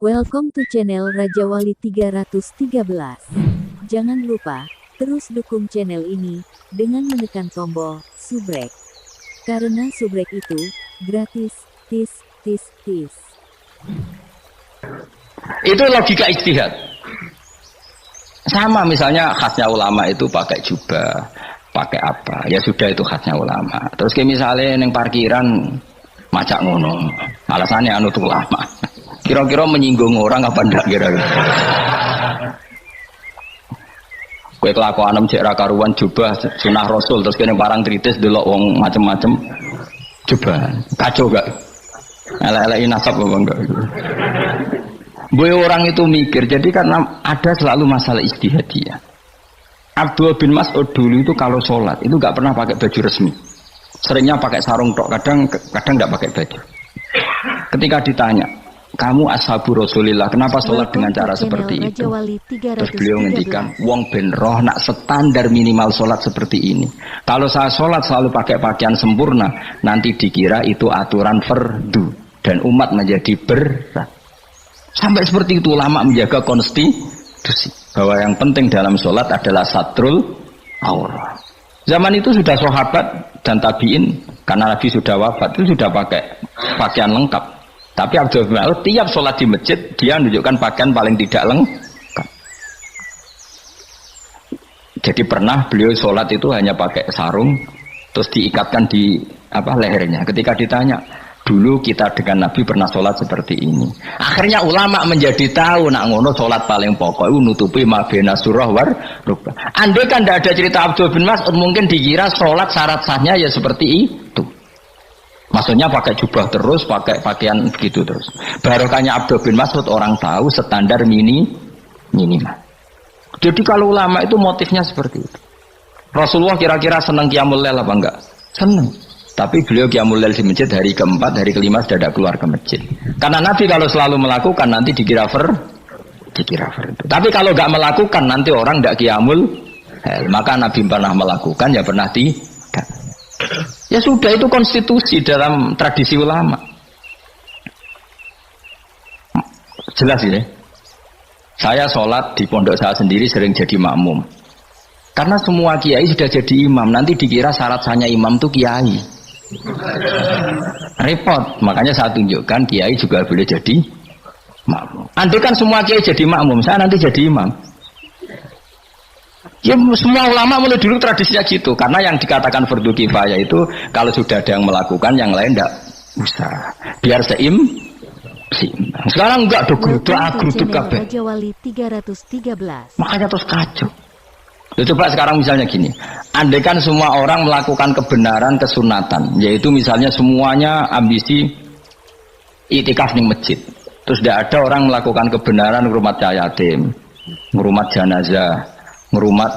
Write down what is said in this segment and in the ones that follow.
Welcome to channel Raja Wali 313. Jangan lupa, terus dukung channel ini, dengan menekan tombol subrek. Karena subrek itu, gratis, tis. Itu logika ijtihad. Sama misalnya khasnya ulama itu pakai jubah, pakai apa, ya sudah itu khasnya ulama. Terus kayak misalnya yang parkiran, macak ngono, alasannya anu tuh ulama. Kira-kira menyinggung orang apa enggak kira-kira? Kue kelakuan cek ra karuan jubah sunah Rasul terus kene barang tritis delok wong macem-macem jubah. Kacau gak? Elek-eleki nasab apa enggak? Boy orang itu mikir, jadi karena ada selalu masalah ijtihadiyah. Abdul bin Mas'ud dulu itu kalau sholat itu nggak pernah pakai baju resmi, seringnya pakai sarung tok, kadang nggak pakai baju. Ketika ditanya, kamu ashabu Rasulillah, kenapa sholat dengan cara seperti itu? Terus beliau ngendikan, wong ben roh nak standar minimal sholat seperti ini. Kalau saya sholat selalu pakai pakaian sempurna, nanti dikira itu aturan fardu dan umat menjadi berat. Sampai seperti itu ulama menjaga konstitusi bahwa yang penting dalam sholat adalah satrul aurat. Zaman itu sudah sahabat dan tabiin, karena Nabi sudah wafat itu sudah pakai pakaian lengkap. Tapi Abdul bin Mas'ud tiap sholat di masjid dia menunjukkan pakaian paling tidak lengkap. Jadi pernah beliau sholat itu hanya pakai sarung, terus diikatkan di lehernya. Ketika ditanya, dulu kita dengan Nabi pernah sholat seperti ini. Akhirnya ulama menjadi tahu nak ngono sholat paling pokok itu nutupi mabena surah war rukbah. Andai kan tidak ada cerita Abdul bin Mas'ud mungkin dikira sholat syarat sahnya ya seperti itu. Maksudnya pakai jubah terus, pakai pakaian gitu terus. Barokahnya Abdul bin Mas'ud orang tahu standar minimal. Jadi kalau ulama itu motifnya seperti itu. Rasulullah kira-kira senang qiyamul lail apa enggak? Senang. Tapi beliau qiyamul lail di masjid hari keempat, hari kelima sudah tidak keluar ke masjid. Karena Nabi kalau selalu melakukan nanti dikira fardu. Tapi kalau enggak melakukan nanti orang tidak qiyamul lail. Maka Nabi pernah melakukan ya pernah tidak. Ya sudah, itu konstitusi dalam tradisi ulama. Jelas ya. Saya sholat di pondok saya sendiri sering jadi makmum. Karena semua kiai sudah jadi imam, nanti dikira syarat sahnya imam itu kiai. Repot, makanya saya tunjukkan kiai juga boleh jadi makmum. Andai kan semua kiai jadi makmum, saya nanti jadi imam. Ya semua ulama mulai dulu tradisinya gitu, karena yang dikatakan fardu kifayah itu kalau sudah ada yang melakukan, yang lain tidak usah. Biar seimbang. Sekarang enggak geruduk kabeh. Makanya terus kacau. Coba sekarang misalnya gini, andai kan semua orang melakukan kebenaran kesunatan, yaitu misalnya semuanya ambisi iktikaf di masjid, terus tidak ada orang melakukan kebenaran ngrumat yatim, ngrumat jenazah, ngrumat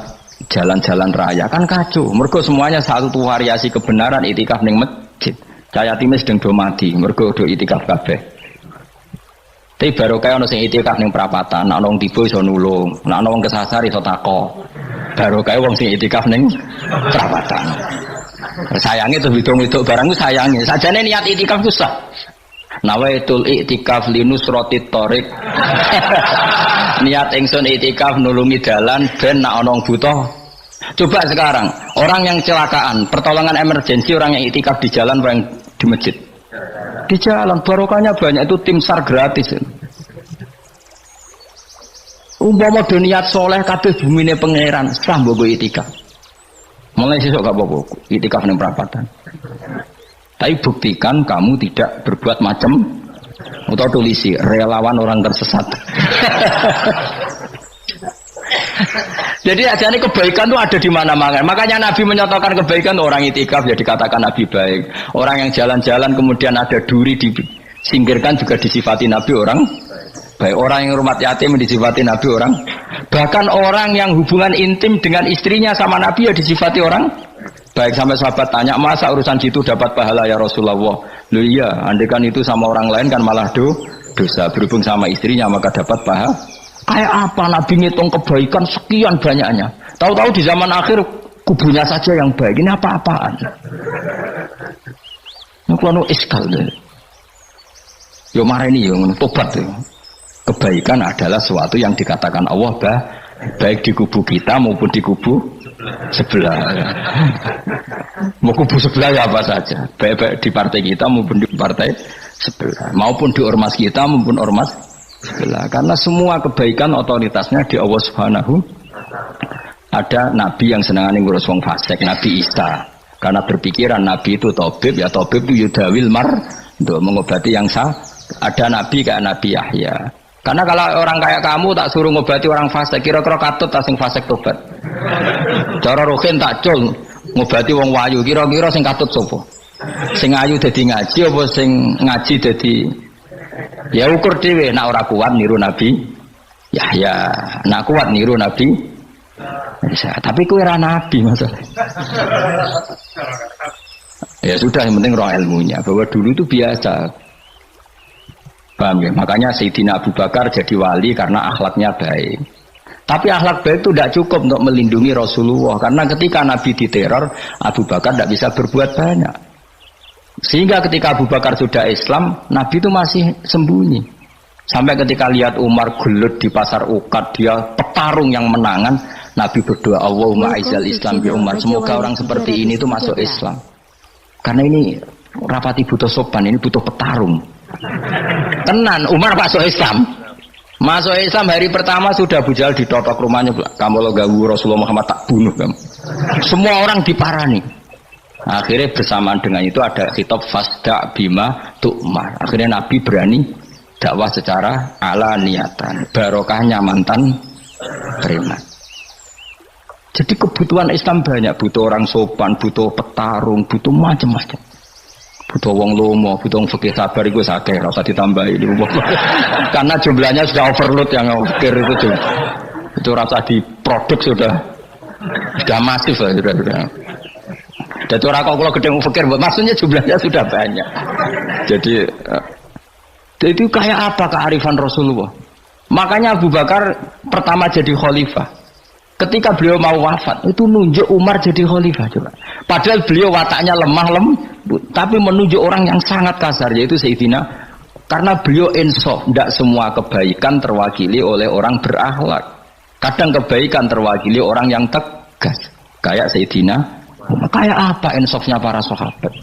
jalan-jalan raya, kan kacau. Mergo semuanya satu variasi kebenaran iktikaf ning masjid. Cah yatime sedang do mati, mergo do iktikaf kabeh. Tapi baru kaya ono sing iktikaf ning perapatan, nek ono wong tiba iso nulung, nek ono wong kesasar iso tako. Baru kaya wong sing iktikaf ning perapatan. Sayange tuh hitung-hitung barang ku sayange. Sajane niat iktikaf ku sah. Nawaitul iktikaf linusratit thoriq. Niat ingsun iktikaf nulungi dalan ben nak ana wong butuh. Coba sekarang, orang yang kecelakaan, pertolongan emergensi, orang yang iktikaf di jalan, orang di masjid. Di jalan barokahnya banyak, itu tim SAR gratis. Umpama do niat soleh kabeh bumine pangeran, sah mbok iktikaf. Mulai sesuk gak apa-apa, iktikaf ning perapatan. Tapi buktikan kamu tidak berbuat macam atau tulisi relawan orang tersesat. Jadi aja ini kebaikan itu ada di mana-mana. Makanya Nabi menyatakan kebaikan, orang itikaf ya dikatakan Nabi baik. Orang yang jalan-jalan kemudian ada duri disingkirkan juga disifati Nabi orang baik. Orang yang rumah yatim disifati Nabi orang. Bahkan orang yang hubungan intim dengan istrinya sama Nabi ya disifati orang baik. Sampai sahabat tanya, masa urusan gitu dapat pahala ya Rasulullah? Loh iya, andekan itu sama orang lain kan malah dosa. Berhubung sama istrinya maka dapat pahala. Kayak apa Nabi ngitung kebaikan sekian banyaknya, tahu-tahu di zaman akhir kubunya saja yang baik. Ini apa-apaan? Ini kalau iskal deh. Yo marah ini yo tobat yo. kebaikan adalah sesuatu yang dikatakan Allah baik di kubu kita maupun di kubu sebelah. Mau kubu sebelah ya apa saja, baik di partai kita maupun di partai sebelah, maupun di ormas kita maupun ormas sebelah. Karena semua kebaikan otoritasnya di Allah Subhanahu. Ada nabi yang senangan ngurus wong fasik, Nabi Isa. Karena berpikiran nabi itu tabib, ya tabib itu yudawil untuk mengobati yang sah. Ada nabi kayak Nabi Yahya. Karena kalau orang kayak kamu tak suruh ngobati orang fasik, kira-kira katut tak sing fasik tobat. Cara rohin tak cul ngobati wong wayu, kira-kira sing katut sapa? Sing ayu dadi ngaji apa sing ngaji dadi ya ukur dhewe, nek ora kuat niru Nabi Yahya, nek kuat niru Nabi bisa, tapi kowe ora nabi masalah. Ya sudah, yang penting roh ilmunya, bahwa dulu itu biasa. Paham ya? Makanya Sayyidina Abu Bakar jadi wali karena akhlaknya baik. Tapi akhlak baik itu tidak cukup untuk melindungi Rasulullah, karena ketika Nabi diteror, Abu Bakar tidak bisa berbuat banyak. Sehingga ketika Abu Bakar sudah Islam, Nabi itu masih sembunyi. Sampai ketika lihat Umar gelut di pasar Uqad, dia petarung yang menangan, Nabi berdoa, Allahumma aizal Islam bi Umar, semoga orang seperti ini itu masuk Islam. Karena ini rapati butuh sopan, ini butuh petarung. Tenan, Umar masuk Islam. Masuk Islam hari pertama sudah Abu Jahal ditotok rumahnya, kamu lo gawu Rasulullah Muhammad tak bunuh kamu. Semua orang diparani. Akhirnya bersamaan dengan itu ada kitab fasda bima tu'mar. Akhirnya Nabi berani dakwah secara ala niatan, barokahnya mantan preman. Jadi kebutuhan Islam banyak, butuh orang sopan, butuh petarung, butuh macam-macam. Butuh wong lomo, butuh wong fikih sabar itu sakit, rasa ditambahi ini. Karena jumlahnya sudah overload yang fikir itu. Itu rasa di produk sudah masif lah, sudah. Jadi orang kalau gede fikir, maksudnya jumlahnya sudah banyak. Jadi itu kayak apa kearifan Rasulullah? Makanya Abu Bakar pertama jadi khalifah. Ketika beliau mau wafat, itu nunjuk Umar jadi khalifah coba. Padahal beliau wataknya lemah lembut, tapi menunjuk orang yang sangat kasar, yaitu Sayyidina. Karena beliau insaf, tidak semua kebaikan terwakili oleh orang berakhlak. Kadang kebaikan terwakili orang yang tegas, kayak Sayyidina. Kayak apa insafnya para sahabat?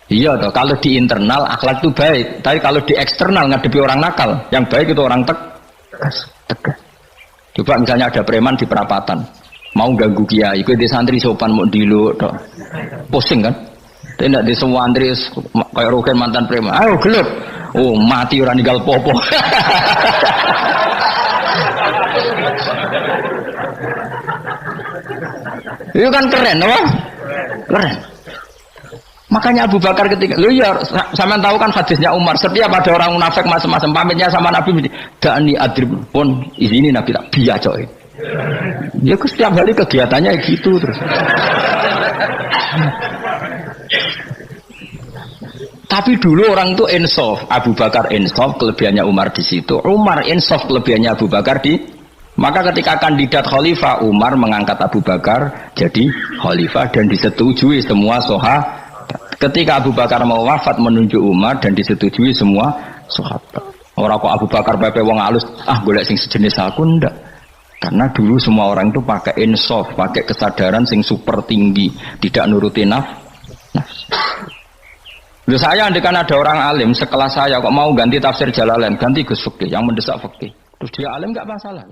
Iya toh, kalau di internal akhlak itu baik, tapi kalau di eksternal ngadepi orang nakal, yang baik itu orang tegas. Coba misalnya ada preman di perapatan, mau ganggu kiai, ikut di santri sopan mau dilu, pusing kan? Tidak di semua santri kayak roken mantan preman, ayo gelut, oh mati orang tinggal popo. Itu kan keren, apa? Keren. Makanya Abu Bakar ketika, lu ya, sama tahu kan hadisnya Umar, setiap ada orang munafik macam-macam pamitnya sama Nabi, dani adrib pun izini Nabi tak biar coy. Ya setiap hari kegiatannya gitu terus. Tapi dulu orang itu insaf, Abu Bakar insaf, kelebihannya Umar di situ. Umar insaf, kelebihannya Abu Bakar di. Maka ketika kandidat khalifah, Umar mengangkat Abu Bakar jadi khalifah dan disetujui semua sahabat. Ketika Abu Bakar mau wafat menunjuk Umar dan disetujui semua sahabat. Orang kok Abu Bakar pepe wong halus, golek sing sejenis aku ndak. Karena dulu semua orang itu pakai insaf, pakai kesadaran sing super tinggi, tidak nuruti nafsu. Loh saya andekan ada orang alim sekelas saya kok mau ganti tafsir Jalalain, ganti Gus Fikih yang mendesak fikih. Terus dia alim enggak masalah.